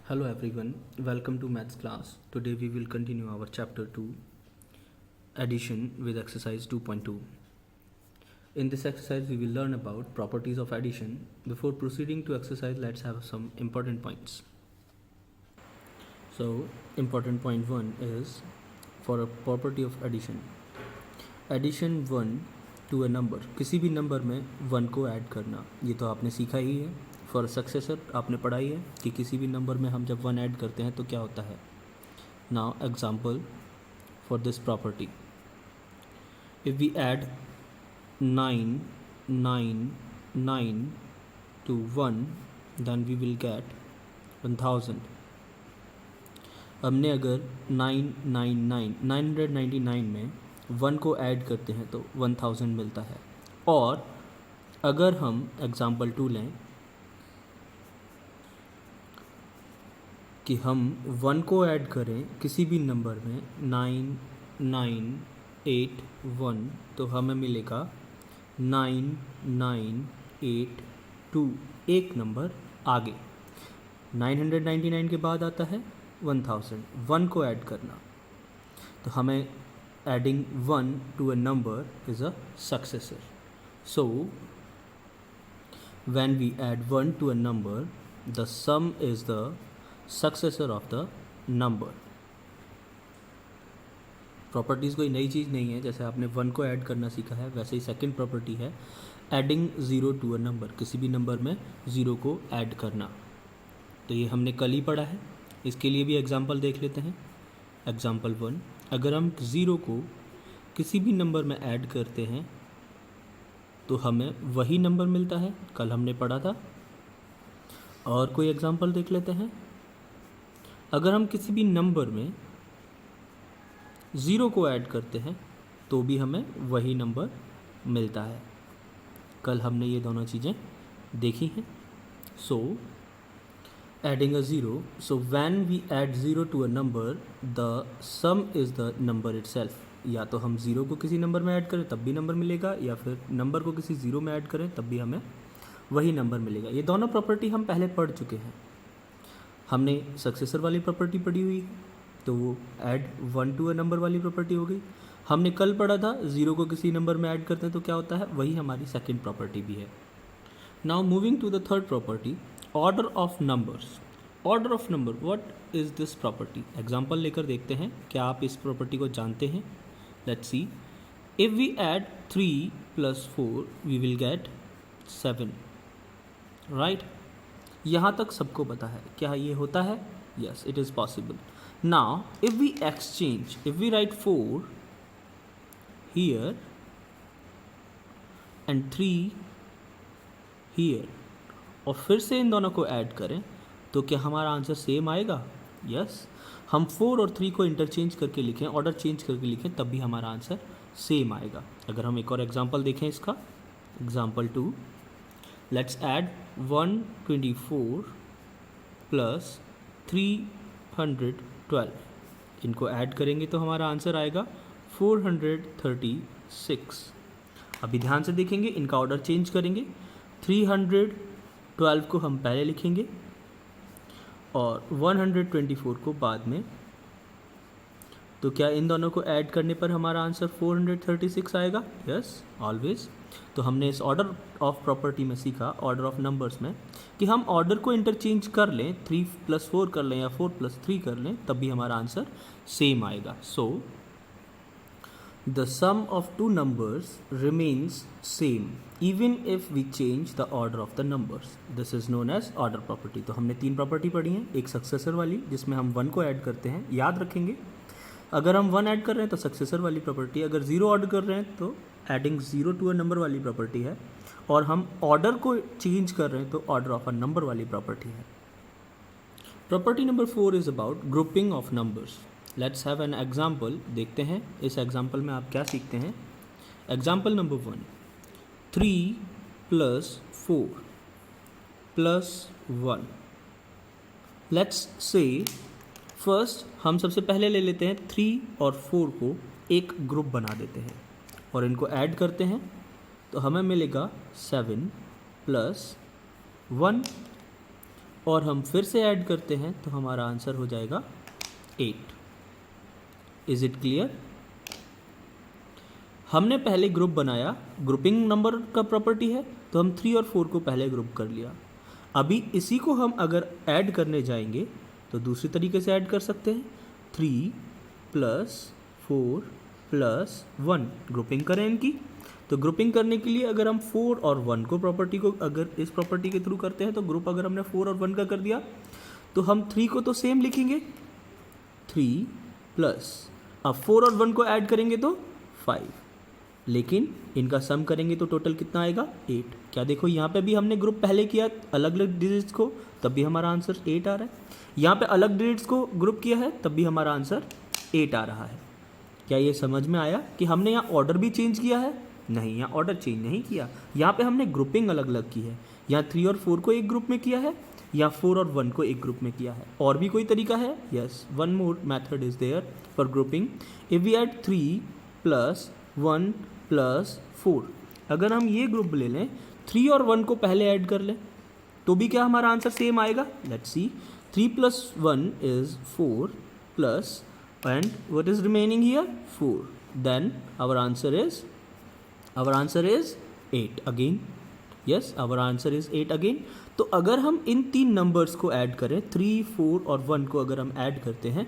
Hello everyone, welcome to maths class. Today we will continue our chapter 2 addition with exercise 2.2. In this exercise we will learn about properties of addition. Before proceeding to exercise, let's have some important points. So important point 1 is for a property of addition. Addition 1 to a number, किसी भी number में 1 को add करना, ये तो आपने सीखा ही है. फॉर सक्सेसर आपने पढ़ाई है कि किसी भी नंबर में हम जब 1 ऐड करते हैं तो क्या होता है. Now example for this property, if we add 999 to 1 then we will get 1000. हमने अगर 999 में 1 को ऐड करते हैं तो 1000 मिलता है. और अगर हम एग्जाम्पल 2 लें कि हम 1 को ऐड करें किसी भी नंबर में 9981, तो हमें मिलेगा 9982, एक नंबर आगे. 999 के बाद आता है 1000. 1 को ऐड करना, तो हमें adding 1 to a number is a successor. So when we add 1 to a number, the sum is the successor of the number. Properties कोई नई चीज़ नहीं है. जैसे आपने 1 को ऐड करना सीखा है, वैसे ही सेकंड प्रॉपर्टी है एडिंग 0 टू अ नंबर, किसी भी नंबर में 0 को ऐड करना. तो ये हमने कल ही पढ़ा है. इसके लिए भी एग्जांपल देख लेते हैं. एग्जांपल 1, अगर हम 0 को किसी भी नंबर में ऐड करते हैं तो हमें वही नंबर मिलता है, कल हमने पढ़ा था. और कोई एग्जांपल देख लेते हैं. अगर हम किसी भी नंबर में 0 को ऐड करते हैं तो भी हमें वही नंबर मिलता है, कल हमने ये दोनों चीज़ें देखी हैं. सो adding a 0, so when we add 0 to a number, the sum is the number itself. या तो हम 0 को किसी नंबर में ऐड करें तब भी नंबर मिलेगा, या फिर नंबर को किसी 0 में ऐड करें तब भी हमें वही नंबर मिलेगा. ये दोनों प्रॉपर्टी हम पहले पढ़ चुके हैं. हमने सक्सेसर वाली प्रॉपर्टी पढ़ी हुई, तो वो ऐड 1 टू अ नंबर वाली प्रॉपर्टी हो गई. हमने कल पढ़ा था 0 को किसी नंबर में ऐड करते हैं तो क्या होता है, वही हमारी सेकेंड प्रॉपर्टी भी है. Now moving to the third property, order of numbers. Order of number, what is this property. Example लेकर देखते हैं क्या आप इस प्रॉपर्टी को जानते हैं. Let's see. If we add 3 + 4 we will get 7, right. यहाँ तक सबको पता है. क्या ये होता है? Yes, it is possible. Now if we exchange, if we write 4 here and 3 here, और फिर से इन दोनों को ऐड करें तो क्या हमारा आंसर सेम आएगा? यस. हम 4 और 3 को इंटरचेंज करके लिखें, ऑर्डर चेंज करके लिखें, तब भी हमारा आंसर सेम आएगा. अगर हम एक और एग्जांपल देखें इसका, एग्जांपल 2, लेट्स ऐड 124 + 312. इनको ऐड करेंगे तो हमारा आंसर आएगा 436. अभी ध्यान से देखेंगे, इनका ऑर्डर चेंज करेंगे. 312 को हम पहले लिखेंगे और 124 को बाद में. तो क्या इन दोनों को ऐड करने पर हमारा आंसर 436 आएगा? Yes, always. तो हमने इस ऑर्डर ऑफ प्रॉपर्टी में सीखा, ऑर्डर ऑफ नंबर्स में, कि हम ऑर्डर को इंटरचेंज कर लें, 3 + 4 कर लें या 4 + 3 कर लें, तब भी हमारा आंसर सेम आएगा. सो the sum of two numbers remains same even if we change the order of the numbers. This is known as order property. तो हमने 3 प्रॉपर्टी पढ़ी हैं. एक सक्सेसर वाली जिसमें हम 1 को ऐड करते हैं, याद रखेंगे. अगर हम 1 ऐड कर रहे हैं तो सक्सेसर वाली प्रॉपर्टी, अगर 0 ऑर्डर कर रहे हैं तो एडिंग 0 टू अ नंबर वाली प्रॉपर्टी है, और हम ऑर्डर को चेंज कर रहे हैं तो ऑर्डर ऑफ अ नंबर वाली प्रॉपर्टी है. Property number 4 is about grouping of numbers. Let's have an example. देखते हैं इस एग्जाम्पल में आप क्या सीखते हैं. Example number 1, 3 + 4 + 1. Let's say first हम सबसे पहले ले लेते हैं 3 और 4 को एक ग्रुप बना देते हैं और इनको ऐड करते हैं, तो हमें मिलेगा 7 + 1. और हम फिर से ऐड करते हैं तो हमारा आंसर हो जाएगा 8। Is it clear? हमने पहले ग्रुप बनाया, ग्रुपिंग नंबर का प्रॉपर्टी है, तो हम 3 और 4 को पहले ग्रुप कर लिया। अभी इसी को हम अगर ऐड करने जाएंगे तो दूसरी तरीके से ऐड कर सकते हैं। 3 + 4 + 1 ग्रुपिंग करें इनकी। तो ग्रुपिंग करने के लिए अगर हम 4 और 1 को प्रॉपर्टी को अगर इस प्रॉपर्टी के थ्रू करते हैं तो ग्रुप अगर हमने 4 और 1 का कर दिया तो हम 3 को तो सेम लिखेंगे, 3 प्लस, अब 4 और 1 को ऐड करेंगे तो 5, लेकिन इनका सम करेंगे तो टोटल कितना आएगा 8। क्या देखो यहाँ पे भी हमने ग्रुप पहले किया अलग अलग डिजिट्स को, तब भी हमारा आंसर 8 आ रहा है। यहाँ पे अलग डिजिट्स को ग्रुप किया है तब भी हमारा आंसर 8 आ रहा है। क्या ये समझ में आया कि हमने यहाँ ऑर्डर भी चेंज किया है? नहीं, यहाँ ऑर्डर चेंज नहीं किया, यहाँ पे हमने ग्रुपिंग अलग अलग की है। यहाँ 3 और 4 को एक ग्रुप में किया है, या 4 और 1 को एक ग्रुप में किया है। और भी कोई तरीका है? Yes, one more method is there for grouping. If we add 3 + 1 + 4, अगर हम ये ग्रुप ले लें, 3 और 1 को पहले ऐड कर लें तो भी क्या हमारा आंसर सेम आएगा? Let's see, 3 + 1 is 4 plus and what is remaining here 4, then our answer is 8 again. Yes, our answer is 8 again. तो अगर हम इन 3 नंबर्स को ऐड करें, 3, 4 और 1 को अगर हम ऐड करते हैं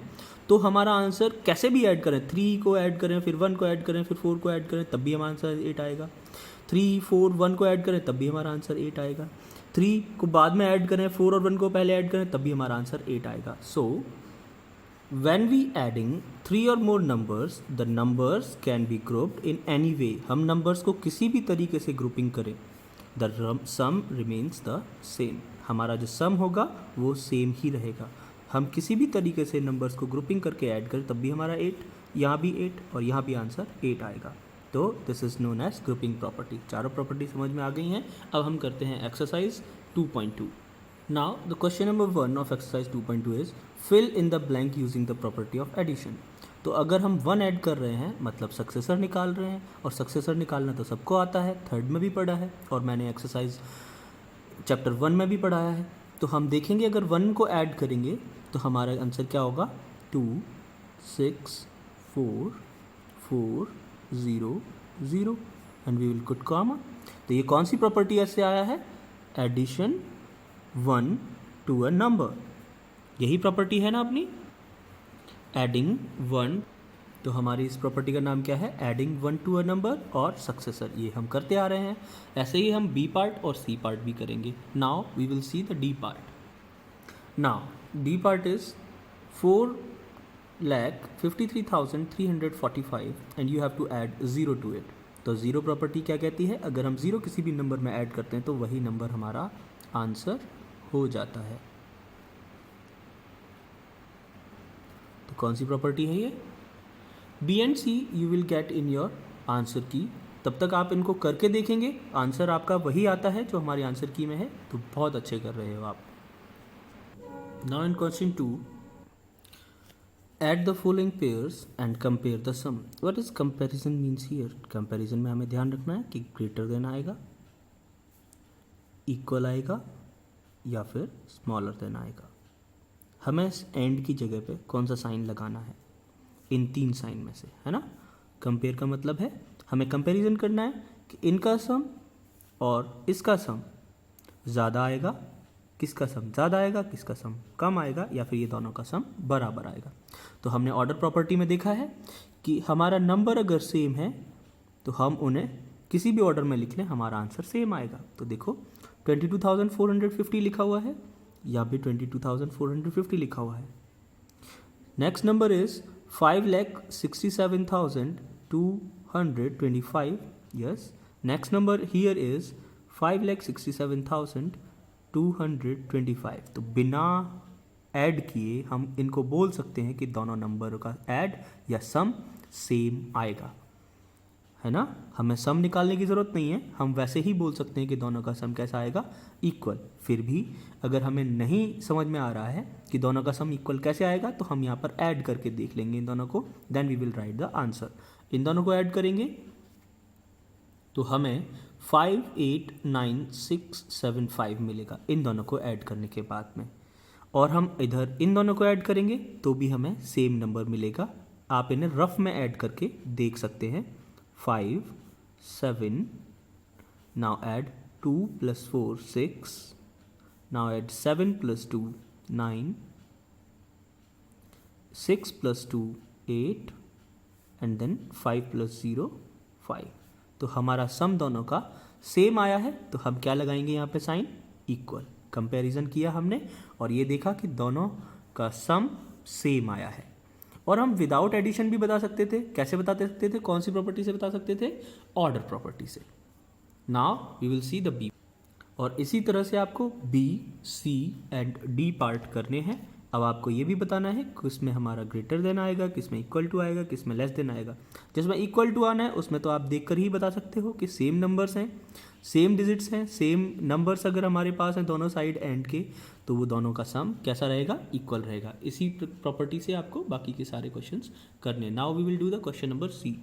तो हमारा आंसर कैसे भी ऐड करें, 3 को ऐड करें, फिर 1 को ऐड करें, फिर 4 को ऐड करें, तब भी हमारा आंसर 8 आएगा। 3, 4, 1 को ऐड करें तब भी हमारा आंसर 8 आएगा। 3 को बाद में ऐड करें, 4 और 1 को पहले ऐड करें, तब भी हमारा आंसर 8 आएगा। सो when we adding 3 or more numbers, the numbers can be grouped in any way। हम numbers को किसी भी तरीके से ग्रुपिंग करें, the sum remains the same। हमारा जो सम होगा वो सेम ही रहेगा। हम किसी भी तरीके से नंबर्स को ग्रुपिंग करके ऐड करें तब भी हमारा 8, यहाँ भी 8 और यहाँ भी आंसर 8 आएगा। तो this is known as grouping property. चारों प्रॉपर्टी समझ में आ गई हैं। अब हम करते हैं exercise 2.2। Now the question number 1 of exercise 2.2 is fill in the blank using the property of addition. तो अगर हम 1 ऐड कर रहे हैं मतलब सक्सेसर निकाल रहे हैं, और सक्सेसर निकालना तो सबको आता है, थर्ड में भी पढ़ा है और मैंने एक्सरसाइज चैप्टर 1 में भी पढ़ाया है। तो हम देखेंगे अगर 1 को ऐड करेंगे तो हमारा आंसर क्या होगा, 2, 6, 4, 4, 0, 0 and we will put comma. तो ये कौन सी प्रॉपर्टी ऐसे आया है? एडिशन 1 टू अ नंबर, यही प्रॉपर्टी है ना अपनी, एडिंग 1। तो हमारी इस प्रॉपर्टी का नाम क्या है? एडिंग 1 टू अ नंबर और सक्सेसर। ये हम करते आ रहे हैं। ऐसे ही हम बी पार्ट और सी पार्ट भी करेंगे। Now we will see the D part. Now D part is 4,53,345 and you have to add 0 to it. तो ज़ीरो प्रॉपर्टी क्या कहती है? अगर हम ज़ीरो किसी भी नंबर में ऐड करते हैं तो वही नंबर हमारा आंसर हो जाता है। तो कौन सी प्रॉपर्टी है ये? B and C you will get in your answer की। तब तक आप इनको करके देखेंगे, आंसर आपका वही आता है जो हमारी आंसर की में है। तो बहुत अच्छे कर रहे हो आप। Now in question 2, add the following pairs and compare the sum. What is comparison means here? Comparison में हमें ध्यान रखना है कि ग्रेटर देन आएगा, इक्वल आएगा या फिर स्मॉलर देन आएगा। हमें इस एंड की जगह पे कौन सा साइन लगाना है? इन 3 साइन में से, है ना। कंपेयर का मतलब है हमें कंपैरिजन करना है कि इनका सम और इसका सम ज़्यादा आएगा, किसका सम ज़्यादा आएगा, किसका सम कम आएगा, या फिर ये दोनों का सम बराबर आएगा। तो हमने ऑर्डर प्रॉपर्टी में देखा है कि हमारा नंबर अगर सेम है तो हम उन्हें किसी भी ऑर्डर में लिख लें, हमारा आंसर सेम आएगा। तो देखो 22,450 लिखा हुआ है, या भी 22,450 लिखा हुआ है। Next number is 5,67,225। Yes, next number here is 5,67,225। तो बिना ऐड किए हम इनको बोल सकते हैं कि दोनों नंबर का ऐड या सम सेम आएगा, है ना। हमें सम निकालने की ज़रूरत नहीं है, हम वैसे ही बोल सकते हैं कि दोनों का सम कैसा आएगा, इक्वल। फिर भी अगर हमें नहीं समझ में आ रहा है कि दोनों का सम इक्वल कैसे आएगा तो हम यहाँ पर ऐड करके देख लेंगे इन दोनों को, then we will write the answer. इन दोनों को ऐड करेंगे तो हमें 589675 मिलेगा इन दोनों को ऐड करने के बाद में। और हम इधर इन दोनों को ऐड करेंगे तो भी हमें सेम नंबर मिलेगा। आप इन्हें रफ में ऐड करके देख सकते हैं। 5 7 now add 2 + 4 6 now add 7 + 2 9 6 + 2 8 and then 5 + 0 5। तो हमारा सम दोनों का सेम आया है तो हम क्या लगाएंगे यहाँ पे साइन, इक्वल। कंपैरिजन किया हमने और ये देखा कि दोनों का सम सेम आया है। और हम विदाउट एडिशन भी बता सकते थे। कैसे बता सकते थे, कौन सी प्रॉपर्टी से बता सकते थे, ऑर्डर प्रॉपर्टी से। Now we will see the B. और इसी तरह से आपको B, C and D part करने हैं। अब आपको ये भी बताना है किस में हमारा ग्रेटर देन आएगा, किस में इक्वल टू आएगा, किस में लेस देन आएगा। जिसमें इक्वल टू आना है उसमें तो आप देखकर ही बता सकते हो कि सेम नंबर्स हैं, सेम डिजिट्स हैं, सेम नंबर्स अगर हमारे पास हैं दोनों साइड एंड के, तो वो दोनों का सम कैसा रहेगा, इक्वल रहेगा। इसी प्रॉपर्टी से आपको बाकी के सारे क्वेश्चंस करने। Now we will do the question number C.